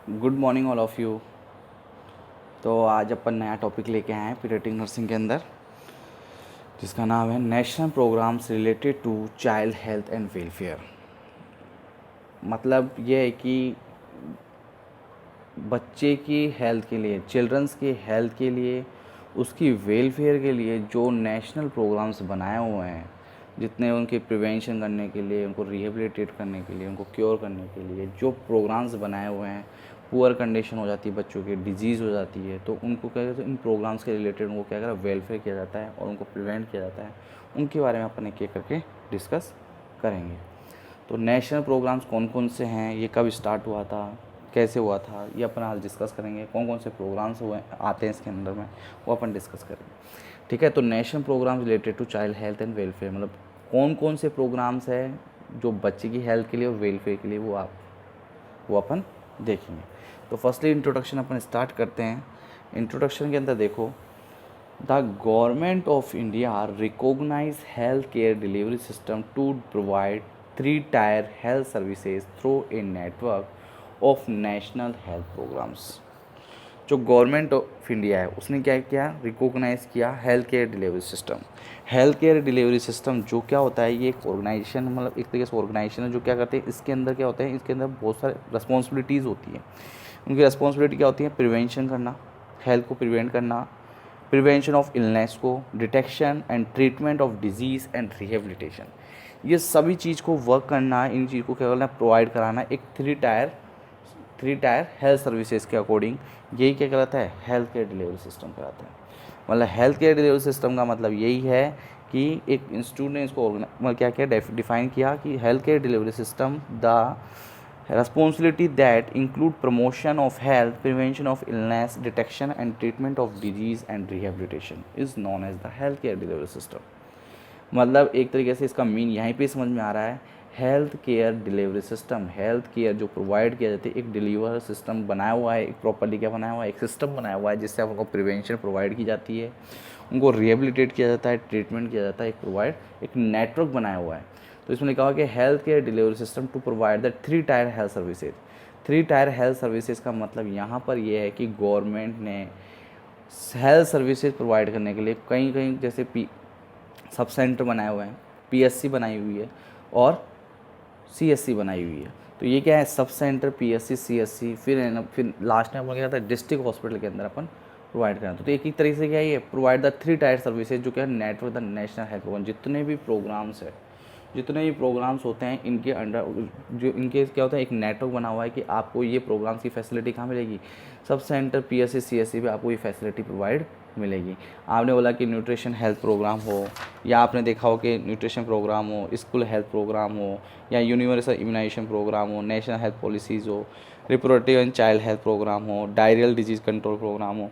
Good morning all of you. तो आज अपन नया टॉपिक लेके आए हैं पीडियाट्रिक नर्सिंग के अंदर, जिसका नाम है national programmes related to child health and welfare. मतलब ये है कि बच्चे की हेल्थ के लिए, चिल्ड्रंस की हेल्थ के लिए, उसकी वेलफेयर के लिए जो नेशनल प्रोग्राम्स बनाए हुए हैं, जितने उनके प्रिवेंशन करने के लिए, उनको रिहेबिलिटेट करने के लिए, उनको क्योर करने के लिए जो प्रोग्राम्स बनाए हुए हैं, पुअर कंडीशन हो जाती है बच्चों की, डिजीज़ हो जाती है, तो उनको क्या कहते हैं, इन प्रोग्राम्स के रिलेटेड उनको क्या करा वेलफेयर किया जाता है और उनको प्रिवेंट किया जाता है। उनके बारे में अपन एक एक करके डिस्कस करेंगे। तो नेशनल प्रोग्राम्स कौन कौन से हैं, ये कब स्टार्ट हुआ था, कैसे हुआ था, ये अपन आज डिस्कस करेंगे। कौन कौन से प्रोग्राम्स हुए आते हैं इसके अंदर में, वो अपन डिस्कस करेंगे। ठीक है। तो national programmes related to child health and welfare, मतलब कौन कौन से प्रोग्राम्स हैं जो बच्चे की हेल्थ के लिए और वेलफेयर के लिए, वो अपन देखेंगे। तो फर्स्टली इंट्रोडक्शन अपन स्टार्ट करते हैं। इंट्रोडक्शन के अंदर देखो, the government of India recognise health care delivery system to provide 3-tier health services through a network of national health programmes. जो गवर्नमेंट ऑफ इंडिया है उसने क्या किया, रिकॉग्नाइज किया health care delivery system. Health care delivery system जो क्या होता है, ये एक ऑर्गेनाइजेशन, मतलब एक तरीके से ऑर्गेनाइजेशन है जो क्या करते हैं, इसके अंदर क्या होता है, इसके अंदर बहुत सारे रिस्पॉन्सिबिलिटीज़ होती हैं। उनकी रिस्पॉन्सिबिलिटी क्या होती है, प्रिवेंशन करना, हेल्थ को प्रिवेंट करना, प्रिवेंशन ऑफ इलनेस को, detection and treatment of disease and rehabilitation, ये सभी चीज़ को वर्क करना, इन चीज़ को क्या करना, प्रोवाइड कराना एक थ्री टायर हेल्थ सर्विसेज के अकॉर्डिंग। यही क्या कहलाता है, हेल्थ केयर डिलीवरी सिस्टम कहलाता है। मतलब हेल्थ केयर डिलीवरी सिस्टम का मतलब यही है कि एक इंस्टीट्यूट ने इसको मतलब क्या क्या डिफाइन किया कि health care delivery system the responsibility that include promotion of health, prevention of illness, detection and treatment of disease and rehabilitation is known as the healthcare delivery system। मतलब एक तरीके से इसका मीन यहीं पे समझ में आ रहा है, health care delivery system, health care जो प्रोवाइड किया जाती है, एक डिलीवर सिस्टम बनाया हुआ है, एक प्रॉपरली क्या बनाया हुआ है, एक सिस्टम बनाया हुआ है जिससे उनको प्रिवेंशन प्रोवाइड की जाती है, उनको रिहेबिलिटेट किया जाता है, ट्रीटमेंट किया जाता है, एक नेटवर्क बनाया हुआ है। तो इसमें लिखा हुआ कि health care delivery system to provide the 3-tier health services. 3-tier health services का मतलब यहाँ पर यह है कि गवर्नमेंट ने हेल्थ सर्विसेज प्रोवाइड करने के लिए कहीं कहीं जैसे सब सेंटर बनाए हुए हैं, पीएससी बनाई हुई है और सीएससी बनाई हुई है। तो ये क्या है, सब सेंटर, पीएससी, सीएससी, फिर लास्ट में अपन क्या था, डिस्ट्रिक्ट हॉस्पिटल के अंदर अपन प्रोवाइड करना। तो एक तरीके से क्या है, ये प्रोवाइड द 3-tier सर्विसेज जो क्या है, network the national health programme. जितने भी प्रोग्राम्स होते हैं इनके अंडर, जो इनके क्या होता है, एक नेटवर्क बना हुआ है कि आपको ये प्रोग्राम्स की फैसिलिटी कहाँ मिलेगी, सब सेंटर, पीएससी, सीएससी पे आपको ये फैसिलिटी प्रोवाइड मिलेगी। आपने बोला कि न्यूट्रिशन हेल्थ प्रोग्राम हो, या आपने देखा हो कि न्यूट्रिशन प्रोग्राम हो, स्कूल हेल्थ प्रोग्राम हो, या यूनिवर्सल इम्यूनाइजेशन प्रोग्राम हो, नेशनल हेल्थ पॉलिसीज़ हो, reproductive and child health programme हो, डायरियल डिजीज़ कंट्रोल प्रोग्राम हो,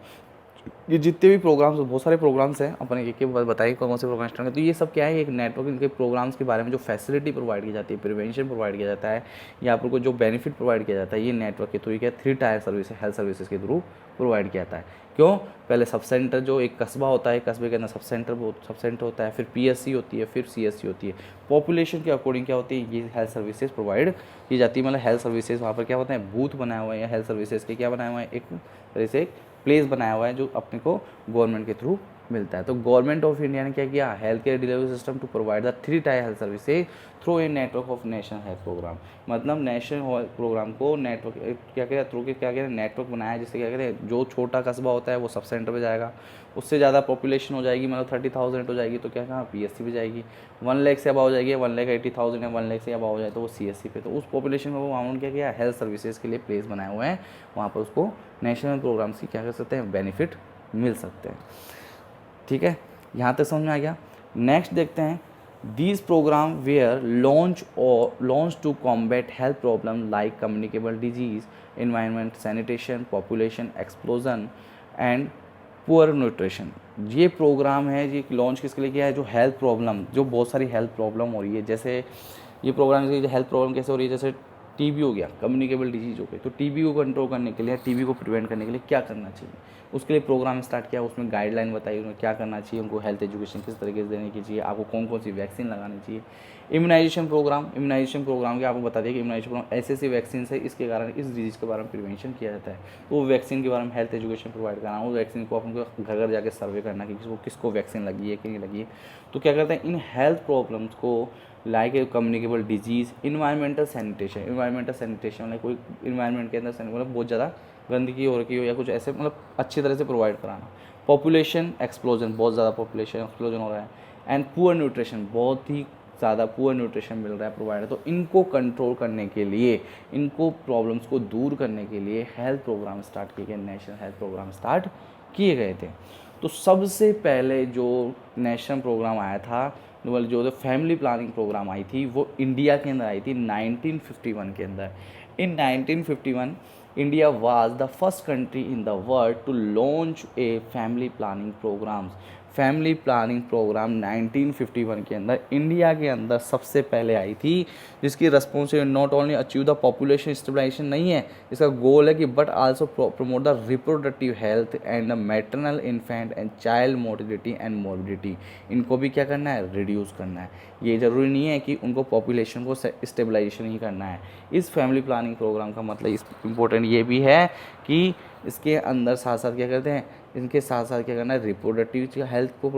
ये जितने भी प्रोग्राम्स, बहुत सारे प्रोग्राम्स हैं, अपन एक एक बताइए कौन कौन से प्रोग्राम स्टार्ट। तो ये सब क्या है, एक नेटवर्क, इनके प्रोग्राम्स के बारे में जो फैसिलिटी प्रोवाइड की जाती है, प्रिवेंशन प्रोवाइड किया जाता है, या आपको जो बेनिफिट प्रोवाइड किया जाता है, ये नेटवर्क के थ्रू क्या 3-tier सर्विस हेल्थ सर्विसेज के थ्रू प्रोवाइड किया जाता है। क्यों, पहले सब सेंटर, जो एक कस्बा होता है, कस्बे के अंदर सब सेंटर होता है, फिर पीएससी होती है, फिर सीएससी होती है। पॉपुलेशन के अकॉर्डिंग क्या होती है, ये हेल्थ सर्विसेज प्रोवाइड की जाती है। मतलब हेल्थ सर्विसेज वहाँ पर क्या होता है, बूथ बनाए हुए हैं, हेल्थ सर्विसेज के क्या बनाए हुए हैं, एक तरह से प्लेस बनाया हुआ है जो अपने को गवर्नमेंट के थ्रू मिलता है। तो गवर्नमेंट ऑफ इंडिया ने क्या किया, health care delivery system to provide the 3-tier health services through a network of national health programme. मतलब नेशनल हेल्थ प्रोग्राम को नेटवर्क क्या कहते हैं, थ्रू के क्या कहते हैं, नेटवर्क बनाया, जिससे क्या कहते हैं, जो छोटा कस्बा होता है वो सब सेंटर पे जाएगा, उससे ज़्यादा पॉपुलेशन हो जाएगी, मतलब 30,000 हो जाएगी तो क्या कहाँ पीएससी पे जाएगी, 1 लाख से अबाव हो जाएगी, 1,80,000 या 1 लाख से अबाव हो जाए तो वो सीएससी पे। तो उस पॉपुलेशन में वो वहाँ क्या किया, हेल्थ सर्विसेज के लिए प्लेस बनाए हुए हैं, वहाँ पर उसको नेशनल प्रोग्राम्स की क्या कर सकते हैं, बेनिफिट मिल सकते हैं। ठीक है, यहाँ तक समझ में आ गया। नेक्स्ट देखते हैं, these programme were launch to combat health problem like communicable disease, environment, sanitation, population explosion and poor nutrition. ये प्रोग्राम है, ये लॉन्च किसके लिए किया है, जो हेल्थ प्रॉब्लम, जो बहुत सारी हेल्थ प्रॉब्लम हो रही है, जैसे ये प्रोग्राम हेल्थ प्रॉब्लम कैसे हो रही है, जैसे टीबी हो गया, कम्युनिकेबल डिजीज हो गई, तो टीबी को कंट्रोल करने के लिए, टीबी को प्रिवेंट करने के लिए क्या करना चाहिए, उसके लिए प्रोग्राम स्टार्ट किया, उसमें गाइडलाइन बताई उन्हें क्या करना चाहिए, उनको हेल्थ एजुकेशन किस तरीके से देने की चाहिए, आपको कौन कौन सी वैक्सीन लगानी चाहिए। इम्यूनाइजेशन प्रोग्राम के आपको बता दिया कि इम्यूनाइजेशन प्रोग्राम ऐसे ऐसी वैक्सीन है, इसके कारण इस डिजीज़ के बारे में प्रिवेंशन किया जाता है, तो वो वैक्सीन के बारे में हेल्थ एजुकेशन प्रोवाइड कराना, उस वैक्सीन को अपन घर घर जाकर सर्वे करना कि किसको वैक्सीन लगी है कि नहीं लगी है। तो क्या करते हैं, इन हेल्थ प्रॉब्लम्स को like a communicable disease, environmental sanitation मतलब कोई इन्वायरमेंट के अंदर मतलब बहुत ज़्यादा गंदगी हो रखी हो या कुछ ऐसे, मतलब अच्छी तरह से प्रोवाइड कराना। पॉपुलेशन एक्सप्लोजन, बहुत ज़्यादा पॉपुलेशन एक्सप्लोजन हो रहा है, एंड पुअर न्यूट्रिशन, बहुत ही ज़्यादा पुअर न्यूट्रिशन मिल रहा है प्रोवाइड, तो इनको कंट्रोल करने के लिए, इनको प्रॉब्लम्स को दूर करने के लिए हेल्थ प्रोग्राम स्टार्ट किए गए, नेशनल हेल्थ प्रोग्राम स्टार्ट किए गए थे। तो सबसे पहले जो नेशनल प्रोग्राम आया था, जो फैमिली प्लानिंग प्रोग्राम आई थी, वो इंडिया के अंदर आई थी 1951 के अंदर। In 1951 India was the first country in the world to launch a family planning programmes. Family planning programme 1951 के अंदर इंडिया के अंदर सबसे पहले आई थी, जिसकी responsibility not only achieve the population stabilisation नहीं है, इसका गोल है कि but also promote the reproductive health and the maternal infant and child mortality and morbidity. इनको भी क्या करना है, रिड्यूस करना है। ये ज़रूरी नहीं है कि उनको पॉपुलेशन को स्टेबलाइजेशन ही करना है। इस फैमिली प्लानिंग प्रोग्राम का मतलब इस इम्पोर्टेंट ये भी है कि इसके अंदर साथ साथ क्या करते हैं, इनके साथ साथ क्या करना है, रिप्रोडक्टिव हेल्थ को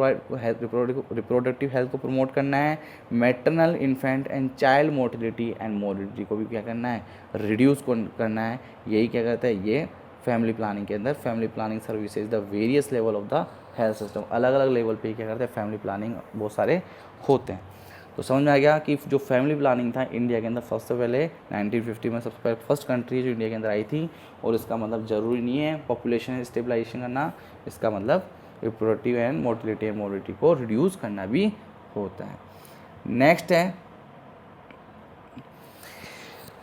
रिप्रोडक्टिव हेल्थ को प्रमोट करना है, maternal infant and child mortality and morbidity को भी क्या करना है, रिड्यूस करना है। यही क्या करता है, ये फैमिली प्लानिंग के अंदर family planning services the various level of the health system, अलग अलग लेवल पे क्या करते हैं, फैमिली प्लानिंग बहुत सारे होते हैं। तो समझ में आ गया कि जो फैमिली प्लानिंग था इंडिया के अंदर सबसे पहले 1950 में सबसे पहले फर्स्ट कंट्री जो इंडिया के अंदर आई थी, और इसका मतलब ज़रूरी नहीं है पॉपुलेशन स्टेबलाइजेशन करना, इसका मतलब reproductive and mortality and morbidity को रिड्यूस करना भी होता है। नेक्स्ट है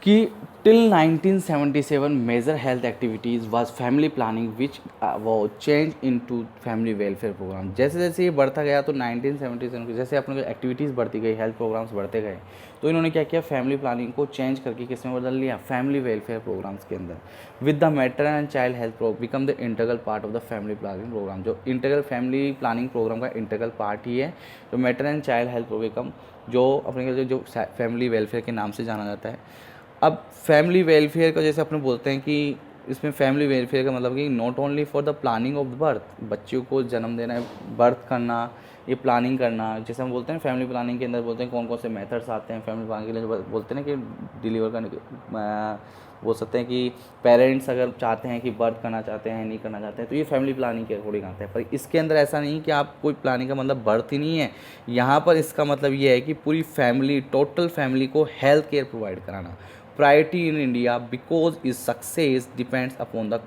कि till 1977 major health activities was family planning which वो change into family welfare program. जैसे जैसे ये बढ़ता गया तो 1977 के जैसे अपने एक्टिविटीज़ बढ़ती गई, हेल्थ प्रोग्राम्स बढ़ते गए, तो इन्होंने क्या किया, फैमिली प्लानिंग को चेंज करके किस में बदल लिया, फैमिली वेलफेयर प्रोग्राम्स के अंदर। With the maternal and child health become the integral part of the family planning programme. जो इंटीग्रल फैमिली प्लानिंग प्रोग्राम का इंटीग्रल पार्ट ही है, जो maternal and child health become, जो अपने जो फैमिली वेलफेयर के नाम से जाना जाता है। अब फैमिली वेलफेयर का जैसे अपने बोलते हैं कि इसमें फैमिली वेलफेयर का मतलब कि not only for the planning of the birth, बच्चों को जन्म देना है, बर्थ करना, ये प्लानिंग करना, जैसे हम बोलते हैं फैमिली प्लानिंग के अंदर बोलते हैं कौन कौन से मेथड्स आते हैं फैमिली प्लानिंग के लिए, जो बोलते हैं ना कि डिलीवर करने के बोल सकते हैं कि पेरेंट्स अगर चाहते हैं कि बर्थ करना चाहते हैं, नहीं करना चाहते हैं, तो ये फैमिली प्लानिंग के अकॉर्डिंग आता है। पर इसके अंदर ऐसा नहीं कि आप कोई प्लानिंग का मतलब बर्थ ही नहीं है, यहाँ पर इसका मतलब ये है कि पूरी फैमिली, टोटल फैमिली को हेल्थ केयर प्रोवाइड कराना। Priority in India because its success depends upon the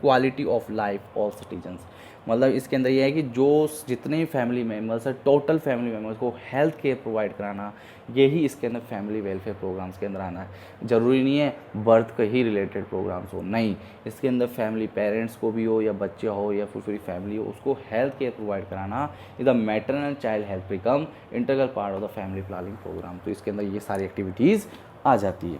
quality of life of citizens। मतलब इसके अंदर ये है कि जो जितने भी फैमिली मेम्बर्स है, टोटल फैमिली मेम्बर्स को हेल्थ केयर प्रोवाइड कराना, यही इसके अंदर फैमिली वेलफेयर प्रोग्राम्स के अंदर आना है। ज़रूरी नहीं है बर्थ के ही रिलेटेड प्रोग्राम्स हो, नहीं, इसके अंदर फैमिली पेरेंट्स को भी हो या बच्चे हो या फिर पूरी फैमिली हो, उसको हेल्थ केयर प्रोवाइड कराना, the maternal child health become integral part of the family planning programme. तो इसके अंदर ये सारी एक्टिविटीज़ आ जाती है।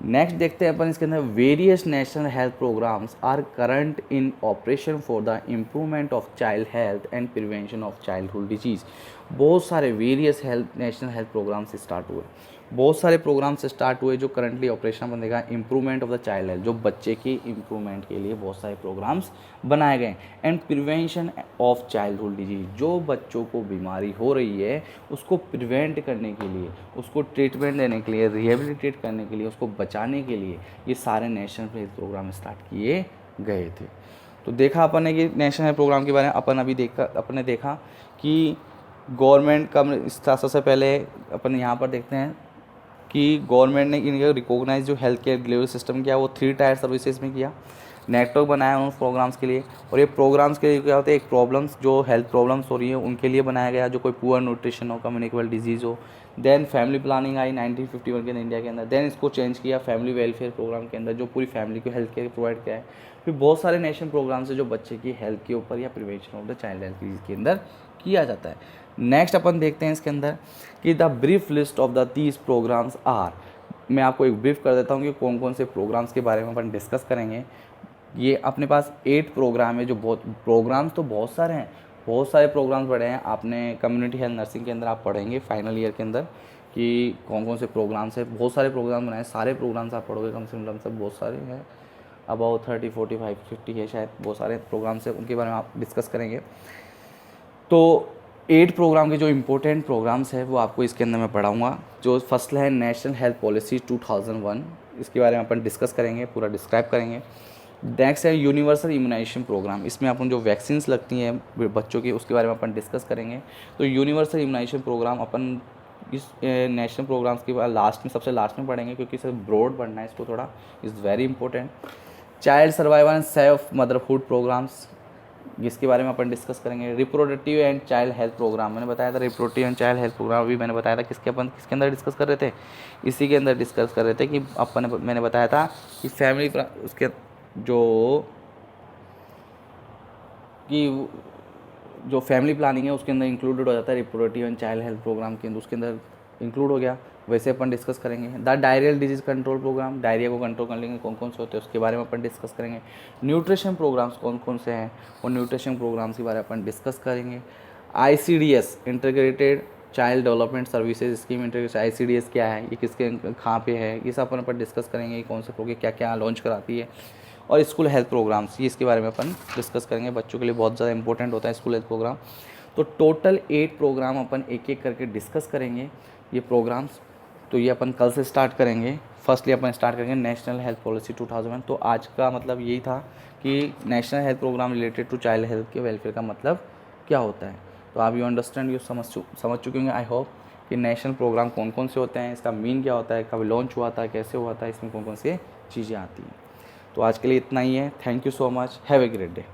नेक्स्ट देखते हैं अपन इसके अंदर, various national health programmes are current in operation for the improvement of child health and prevention of childhood disease. बहुत सारे various national health programmes start हुए, बहुत सारे प्रोग्राम्स स्टार्ट हुए जो करंटली ऑपरेशन बनेगा, improvement of the child health, जो बच्चे की इम्प्रूवमेंट के लिए बहुत सारे प्रोग्राम्स बनाए गए, and prevention of childhood disease, जो बच्चों को बीमारी हो रही है उसको प्रिवेंट करने के लिए, उसको ट्रीटमेंट देने के लिए, रिहेबिलिटेट करने के लिए, उसको बचाने के लिए ये सारे नेशनल हेल्थ प्रोग्राम स्टार्ट किए गए थे। तो देखा अपन ने कि नेशनल हेल्थ प्रोग्राम के बारे में अपन ने देखा कि गवर्नमेंट का सबसे पहले अपन यहाँ पर देखते हैं कि गवर्नमेंट ने इनका रिकॉग्नाइज जो हेल्थ केयर डिलीवरी सिस्टम किया वो 3 टायर सर्विसेज में किया, नेटवर्क बनाया उन प्रोग्राम्स के लिए, और ये प्रोग्राम्स के लिए क्या होते हैं, एक प्रॉब्लम्स जो हेल्थ प्रॉब्लम्स हो रही है उनके लिए बनाया गया, जो कोई पुअर न्यूट्रिशन हो, कम्युनिकेबल डिजीज़ हो। देन फैमिली प्लानिंग आई 1951 के इंडिया के अंदर, देन इसको चेंज किया फैमिली वेलफेयर प्रोग्राम के अंदर, जो पूरी फैमिली को हेल्थ केयर प्रोवाइड किया है। फिर बहुत सारे नेशनल प्रोग्राम्स है जो बच्चे की हेल्थ के ऊपर या prevention of the child health के अंदर किया जाता है। नेक्स्ट अपन देखते हैं इसके अंदर कि the brief list of the these programmes are, मैं आपको एक ब्रीफ कर देता हूँ कि कौन कौन से प्रोग्राम्स के बारे में अपन डिस्कस करेंगे। ये अपने पास 8 प्रोग्राम है, जो बहुत प्रोग्राम्स तो बहुत सारे हैं, बहुत सारे प्रोग्राम्स पढ़े हैं आपने कम्युनिटी हेल्थ नर्सिंग के अंदर, आप पढ़ेंगे फाइनल ईयर के अंदर कि कौन कौन से प्रोग्राम्स हैं। बहुत सारे प्रोग्राम बनाए, सारे प्रोग्राम्स आप पढ़ोगे कम से कम, सब बहुत सारे हैं, अबाउट 30 45 50 है शायद, बहुत सारे प्रोग्राम्स हैं, उनके बारे में आप डिस्कस करेंगे। तो 8 प्रोग्राम के जो इम्पोर्टेंट प्रोग्राम्स हैं वो आपको इसके अंदर मैं पढ़ाऊँगा। जो फर्स्ट है नेशनल हेल्थ पॉलिसी 2001, इसके बारे में अपन डिस्कस करेंगे, पूरा डिस्क्राइब करेंगे। नेक्स्ट है यूनिवर्सल इम्यूनाइजेशन प्रोग्राम, इसमें अपन जो वैक्सीन्स लगती हैं बच्चों की उसके बारे में अपन डिस्कस करेंगे। तो यूनिवर्सल इम्यूनाइजेशन प्रोग्राम अपन इस नेशनल प्रोग्राम्स के बाद लास्ट में, सबसे लास्ट में पढ़ेंगे, क्योंकि इसे ब्रॉड पढ़ना है इसको थोड़ा, is very important. Child survival and safe motherhood programmes, जिसके बारे में अपन डिस्कस करेंगे। Reproductive and child health programme, मैंने बताया था reproductive and child health programme, अभी मैंने बताया था किसके किसके अंदर डिस्कस कर रहे थे, इसी के अंदर डिस्कस कर रहे थे कि मैंने बताया था कि फैमिली उसके जो फैमिली प्लानिंग है उसके अंदर इंक्लूडेड हो जाता है reproductive and child health programme के अंदर, उसके अंदर इंक्लूड हो गया। वैसे अपन डिस्कस करेंगे the diarrhoeal disease control programme, diarrhoea को कंट्रोल करने के कौन कौन से होते हैं उसके बारे में अपन डिस्कस करेंगे। न्यूट्रिशन प्रोग्राम्स कौन कौन से हैं और न्यूट्रिशन प्रोग्राम्स के बारे में अपन डिस्कस करेंगे। ICDS integrated child development services scheme, integrated ICDS क्या है, ये किसके कहाँ पे है, ये सब अपन डिस्कस करेंगे, कौन से प्रोग्राम क्या क्या लॉन्च कराती है। और स्कूल हेल्थ प्रोग्राम्स, ये इसके बारे में अपन डिस्कस करेंगे, बच्चों के लिए बहुत ज़्यादा इंपॉर्टेंट होता है स्कूल हेल्थ प्रोग्राम। तो टोटल 8 प्रोग्राम अपन एक एक करके डिस्कस करेंगे ये प्रोग्राम्स। तो ये अपन कल से स्टार्ट करेंगे। फर्स्टली अपन स्टार्ट करेंगे नेशनल हेल्थ पॉलिसी 2001। तो आज का मतलब यही था कि national health programme related to child health के वेलफेयर का मतलब क्या होता है। तो आप यू अंडरस्टैंड, यू समझ चुके होंगे आई होप कि नेशनल प्रोग्राम कौन कौन से होते हैं, इसका मीन क्या होता है, कब लॉन्च हुआ था, कैसे हुआ था, इसमें कौन कौन सी चीज़ें आती हैं। तो आज के लिए इतना ही है। Thank you so much, have a great day.